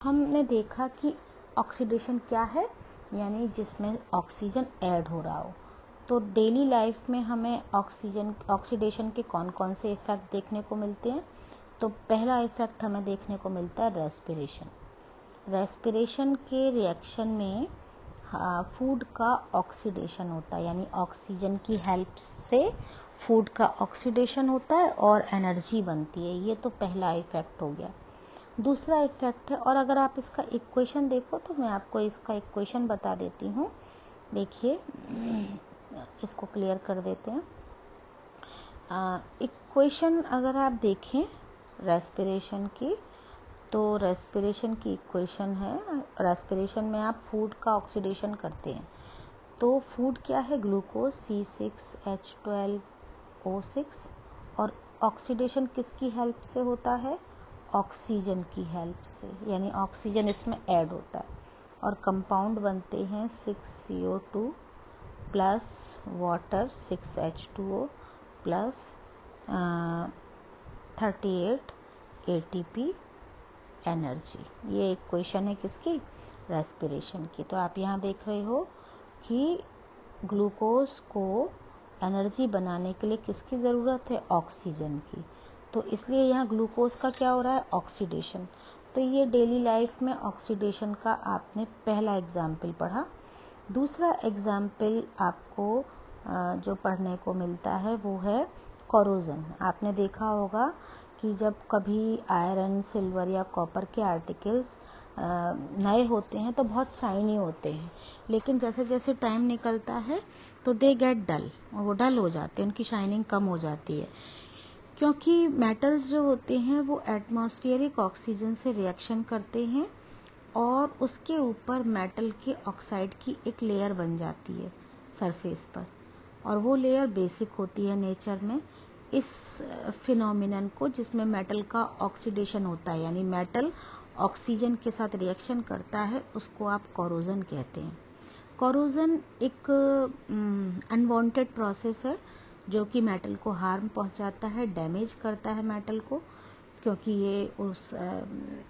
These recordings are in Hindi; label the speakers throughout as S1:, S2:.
S1: हमने देखा कि ऑक्सीडेशन क्या है, यानी जिसमें ऑक्सीजन ऐड हो रहा हो। तो डेली लाइफ में हमें ऑक्सीडेशन के कौन कौन से इफ़ेक्ट देखने को मिलते हैं। तो पहला इफ़ेक्ट हमें देखने को मिलता है रेस्पिरेशन के रिएक्शन में फूड का ऑक्सीडेशन होता है, यानी ऑक्सीजन की हेल्प से फूड का ऑक्सीडेशन होता है और एनर्जी बनती है। ये तो पहला इफ़ेक्ट हो गया। दूसरा इफ़ेक्ट है, और अगर आप इसका इक्वेशन देखो तो मैं आपको इसका इक्वेशन बता देती हूँ। देखिए, इसको क्लियर कर देते हैं। इक्वेशन अगर आप देखें रेस्पिरेशन की, तो रेस्पिरेशन की इक्वेशन है, रेस्पिरेशन में आप फूड का ऑक्सीडेशन करते हैं। तो फूड क्या है, ग्लूकोज C6H12O6, और ऑक्सीडेशन किसकी हेल्प से होता है, ऑक्सीजन की हेल्प से, यानी ऑक्सीजन इसमें ऐड होता है और कंपाउंड बनते हैं 6CO2 plus water 6H2O plus 38 ATP energy. ये इक्वेशन है किसकी, रेस्पिरेशन की। तो आप यहाँ देख रहे हो कि ग्लूकोज को एनर्जी बनाने के लिए किसकी ज़रूरत है, ऑक्सीजन की। तो इसलिए यहाँ ग्लूकोज का क्या हो रहा है, ऑक्सीडेशन। तो ये डेली लाइफ में ऑक्सीडेशन का आपने पहला एग्जाम्पल पढ़ा। दूसरा एग्जाम्पल आपको जो पढ़ने को मिलता है वो है कोरोजन। आपने देखा होगा कि जब कभी आयरन, सिल्वर या कॉपर के आर्टिकल्स नए होते हैं तो बहुत शाइनी होते हैं, लेकिन जैसे जैसे टाइम निकलता है तो दे गेट डल, और वो डल हो जाते हैं, उनकी शाइनिंग कम हो जाती है, क्योंकि मेटल्स जो होते हैं वो एटमॉस्फेरिक ऑक्सीजन से रिएक्शन करते हैं और उसके ऊपर मेटल के ऑक्साइड की एक लेयर बन जाती है सरफेस पर, और वो लेयर बेसिक होती है नेचर में। इस फिनोमिनन को, जिसमें मेटल का ऑक्सीडेशन होता है, यानी मेटल ऑक्सीजन के साथ रिएक्शन करता है, उसको आप कोरोजन कहते हैं। कोरोजन एक अनवांटेड प्रोसेस है जो कि मेटल को हार्म पहुंचाता है, डैमेज करता है मेटल को, क्योंकि ये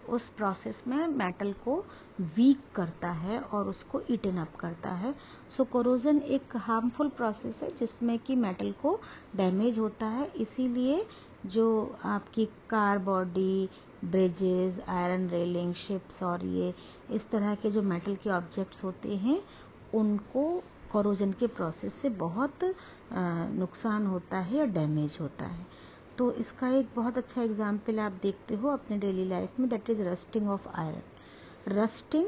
S1: उस प्रोसेस में मेटल को वीक करता है और उसको ईटन अप करता है। सो कोरोजन एक हार्मफुल प्रोसेस है जिसमें कि मेटल को डैमेज होता है। इसीलिए जो आपकी car body, bridges, iron railing, ships और ये इस तरह के जो मेटल के ऑब्जेक्ट्स होते हैं उनको कोरोजन के प्रोसेस से बहुत नुकसान होता है या डैमेज होता है। तो इसका एक बहुत अच्छा एग्जाम्पल आप देखते हो अपने डेली लाइफ में, that is rusting of iron. Rusting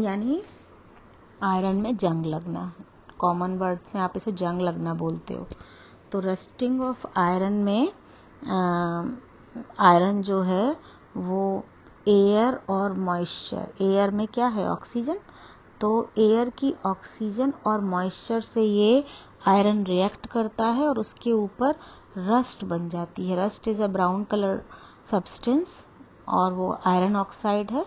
S1: यानी आयरन में जंग लगना, कॉमन वर्ड में आप इसे जंग लगना बोलते हो। तो रस्टिंग ऑफ आयरन में आयरन जो है वो एयर और मॉइस्चर, एयर में क्या है, ऑक्सीजन, तो एयर की ऑक्सीजन और मॉइस्चर से ये आयरन रिएक्ट करता है और उसके ऊपर रस्ट बन जाती है। Rust is a brown colour substance और वो आयरन ऑक्साइड है।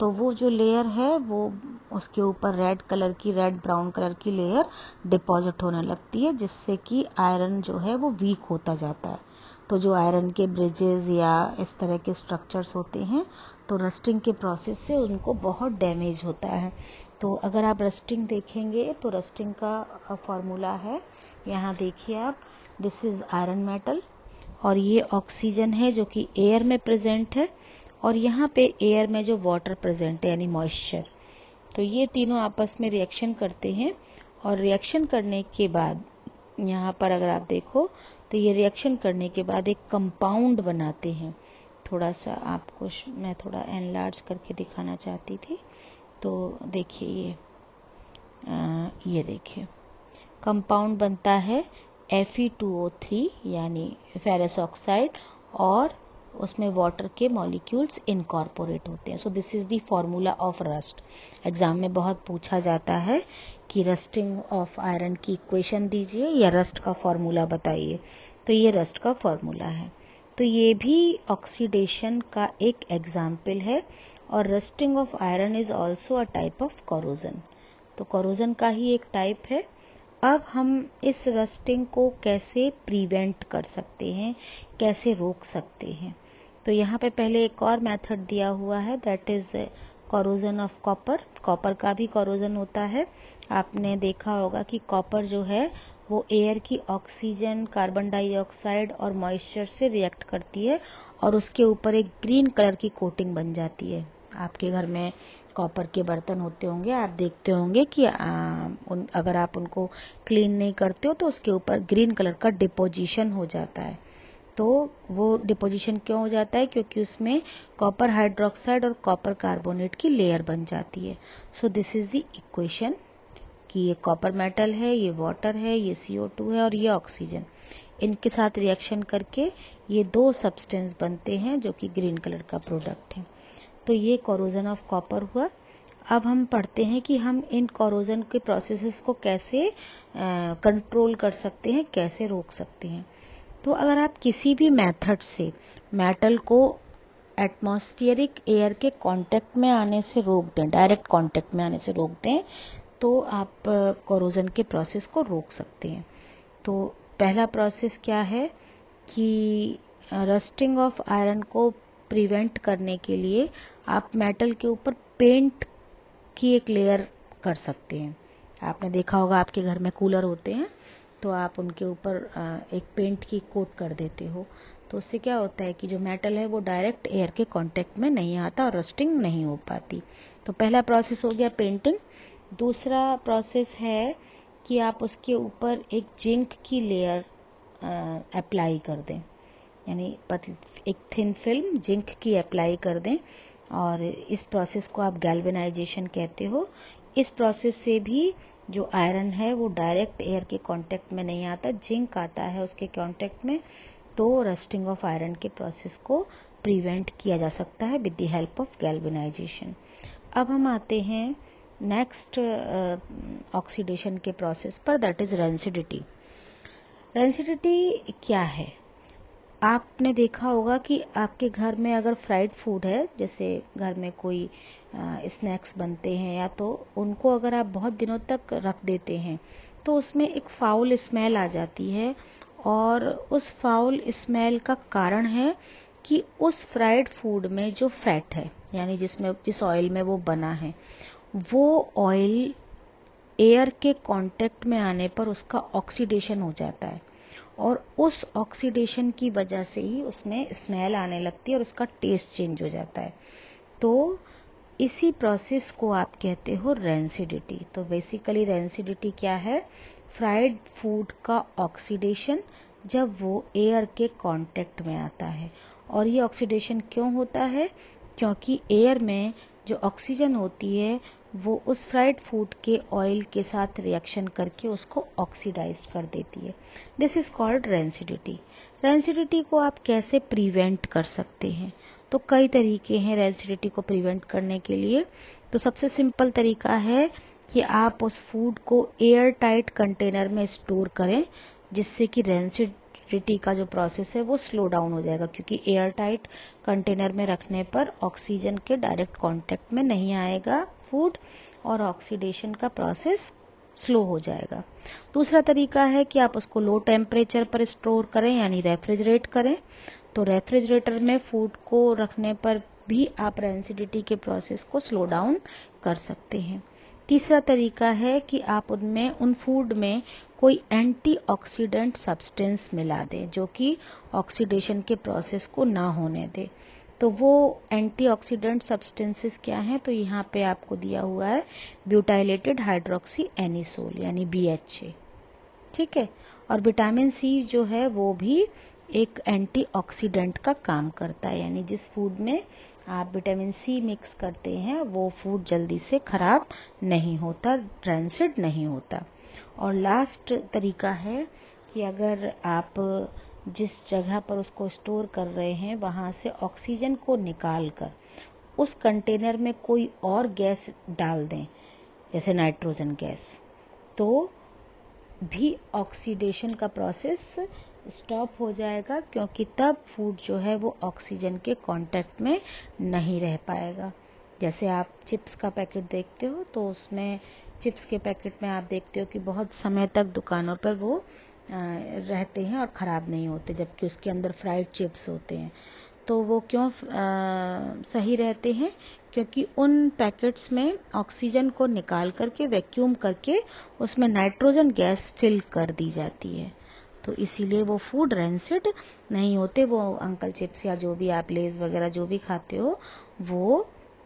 S1: तो वो जो लेयर है वो उसके ऊपर रेड ब्राउन कलर की लेयर डिपॉजिट होने लगती है, जिससे कि आयरन जो है वो वीक होता जाता है। तो जो आयरन के ब्रिजेस या इस तरह के स्ट्रक्चर्स होते हैं, तो रस्टिंग के प्रोसेस से उनको बहुत डैमेज होता है। तो अगर आप रस्टिंग देखेंगे तो रस्टिंग का फॉर्मूला है, यहाँ देखिए आप, दिस इज आयरन मेटल और ये ऑक्सीजन है जो कि एयर में प्रेजेंट है, और यहाँ पे एयर में जो वाटर प्रेजेंट है यानी मॉइस्चर। तो ये तीनों आपस में रिएक्शन करते हैं और रिएक्शन करने के बाद यहाँ पर अगर आप देखो तो ये रिएक्शन करने के बाद एक कंपाउंड बनाते हैं। थोड़ा सा आपको मैं थोड़ा एनलार्ज करके दिखाना चाहती थी। तो देखिए ये देखिए कंपाउंड बनता है Fe2O3 यानी फेरस ऑक्साइड, और उसमें वाटर के मॉलिक्यूल्स इनकॉर्पोरेट होते हैं। So this is the formula of rust. Exam में बहुत पूछा जाता है कि रस्टिंग ऑफ आयरन की इक्वेशन दीजिए या रस्ट का फॉर्मूला बताइए, तो ये रस्ट का फॉर्मूला है। तो ये भी ऑक्सीडेशन का एक एग्जाम्पल है, और rusting of iron is also a type of corrosion. तो कोरोजन का ही एक टाइप है। अब हम इस रस्टिंग को कैसे प्रिवेंट कर सकते हैं, कैसे रोक सकते हैं। तो यहाँ पे पहले एक और मेथड दिया हुआ है, that is corrosion of copper. Copper का भी कोरोजन होता है। आपने देखा होगा कि कॉपर जो है वो एयर की ऑक्सीजन, कार्बन डाइऑक्साइड और मॉइस्चर से रिएक्ट करती है और उसके ऊपर एक ग्रीन कलर की कोटिंग बन जाती है। आपके घर में कॉपर के बर्तन होते होंगे, आप देखते होंगे कि अगर आप उनको क्लीन नहीं करते हो तो उसके ऊपर ग्रीन कलर का डिपोजिशन हो जाता है। तो वो डिपोजिशन क्यों हो जाता है? क्योंकि उसमें कॉपर हाइड्रोक्साइड और कॉपर कार्बोनेट की लेयर बन जाती है। So this is the equation कि ये कॉपर मेटल है, ये वाटर है, ये CO2 है और ये ऑक्सीजन। इनके साथ रिएक्शन करके ये दो सब्सटेंस बनते हैं जो कि ग्रीन कलर का प्रोडक्ट है। तो ये कोरोजन ऑफ कॉपर हुआ। अब हम पढ़ते हैं कि हम इन कोरोजन के प्रोसेसेस को कैसे कंट्रोल कर सकते हैं, कैसे रोक सकते हैं। तो अगर आप किसी भी मेथड से मेटल को एटमॉस्फेरिक एयर के कांटेक्ट में आने से रोक दें, डायरेक्ट कांटेक्ट में आने से रोक दें, तो आप कोरोजन के प्रोसेस को रोक सकते हैं। तो पहला प्रोसेस क्या है कि रस्टिंग ऑफ आयरन को प्रिवेंट करने के लिए आप मेटल के ऊपर पेंट की एक लेयर कर सकते हैं। आपने देखा होगा आपके घर में कूलर होते हैं तो आप उनके ऊपर एक पेंट की कोट कर देते हो। तो उससे क्या होता है कि जो मेटल है वो डायरेक्ट एयर के कांटेक्ट में नहीं आता और रस्टिंग नहीं हो पाती। तो पहला प्रोसेस हो गया पेंटिंग। दूसरा प्रोसेस है कि आप उसके ऊपर एक जिंक की लेयर अप्लाई कर दें, यानी एक थिन फिल्म जिंक की अप्लाई कर दें और इस प्रोसेस को आप गैल्वेनाइजेशन कहते हो। इस प्रोसेस से भी जो आयरन है वो डायरेक्ट एयर के कांटेक्ट में नहीं आता, जिंक आता है उसके कांटेक्ट में। तो रस्टिंग ऑफ आयरन के प्रोसेस को प्रिवेंट किया जा सकता है with the help of galvanisation. अब हम आते हैं नेक्स्ट ऑक्सीडेशन के प्रोसेस पर, दैट इज रेंसिडिटी। रेंसिडिटी क्या है? आपने देखा होगा कि आपके घर में अगर फ्राइड फूड है, जैसे घर में कोई स्नैक्स बनते हैं या तो उनको अगर आप बहुत दिनों तक रख देते हैं तो उसमें एक फाउल स्मेल आ जाती है। और उस फाउल स्मेल का कारण है कि उस फ्राइड फूड में जो फैट है, यानी जिस ऑयल में वो बना है, वो ऑयल एयर के कांटेक्ट में आने पर उसका ऑक्सीडेशन हो जाता है और उस ऑक्सीडेशन की वजह से ही उसमें स्मेल आने लगती है और उसका टेस्ट चेंज हो जाता है। तो इसी प्रोसेस को आप कहते हो रेंसिडिटी। तो बेसिकली रेंसिडिटी क्या है? फ्राइड फूड का ऑक्सीडेशन जब वो एयर के कांटेक्ट में आता है। और ये ऑक्सीडेशन क्यों होता है? क्योंकि एयर में जो ऑक्सीजन होती है वो उस फ्राइड फूड के ऑयल के साथ रिएक्शन करके उसको ऑक्सीडाइज कर देती है। This is called rancidity. Rancidity को आप कैसे प्रिवेंट कर सकते हैं? तो कई तरीके हैं रेंसिडिटी को प्रिवेंट करने के लिए। तो सबसे सिंपल तरीका है कि आप उस फूड को एयर टाइट कंटेनर में स्टोर करें, जिससे कि रेंसिडिटी का जो प्रोसेस है वो स्लो डाउन हो जाएगा, क्योंकि एयर टाइट कंटेनर में रखने पर ऑक्सीजन के डायरेक्ट कांटेक्ट में नहीं आएगा फूड और ऑक्सीडेशन का प्रोसेस स्लो हो जाएगा। दूसरा तरीका है कि आप उसको लो टेम्परेचर पर स्टोर करें, यानी रेफ्रिजरेट करें। तो रेफ्रिजरेटर में फूड को रखने पर भी आप रेंसिडिटी के प्रोसेस को स्लो डाउन कर सकते हैं। तीसरा तरीका है कि आप उन फूड में कोई एंटीऑक्सीडेंट सब्सटेंस मिला दें जो कि ऑक्सीडेशन के प्रोसेस को ना होने दे। तो वो एंटीऑक्सीडेंट सब्सटेंसेस क्या हैं? तो यहाँ पे आपको दिया हुआ है ब्यूटाइलेटेड हाइड्रोक्सी एनिसोल, यानी BHA। ठीक है। और विटामिन सी जो है वो भी एक एंटीऑक्सीडेंट का काम करता है, यानी जिस फूड में आप विटामिन सी मिक्स करते हैं वो फूड जल्दी से खराब नहीं होता, रेंसिड नहीं होता। और लास्ट तरीका है कि अगर आप जिस जगह पर उसको स्टोर कर रहे हैं वहां से ऑक्सीजन को निकाल कर उस कंटेनर में कोई और गैस डाल दें, जैसे नाइट्रोजन गैस, तो भी ऑक्सीडेशन का प्रोसेस स्टॉप हो जाएगा, क्योंकि तब फूड जो है वो ऑक्सीजन के कांटेक्ट में नहीं रह पाएगा। जैसे आप चिप्स का पैकेट देखते हो तो उसमें चिप्स के पैकेट में आप देखते हो कि बहुत समय तक दुकानों पर वो रहते हैं और ख़राब नहीं होते, जबकि उसके अंदर फ्राइड चिप्स होते हैं। तो वो क्यों सही रहते हैं? क्योंकि उन पैकेट्स में ऑक्सीजन को निकाल करके वैक्यूम करके उसमें नाइट्रोजन गैस फिल कर दी जाती है, तो इसीलिए वो फूड रेंसिड नहीं होते। वो अंकल चिप्स या जो भी आप लेज वगैरह जो भी खाते हो वो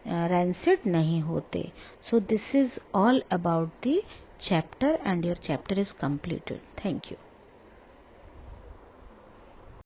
S1: रेंसिड नहीं होते। So this is all about the chapter and your chapter is completed. Thank you.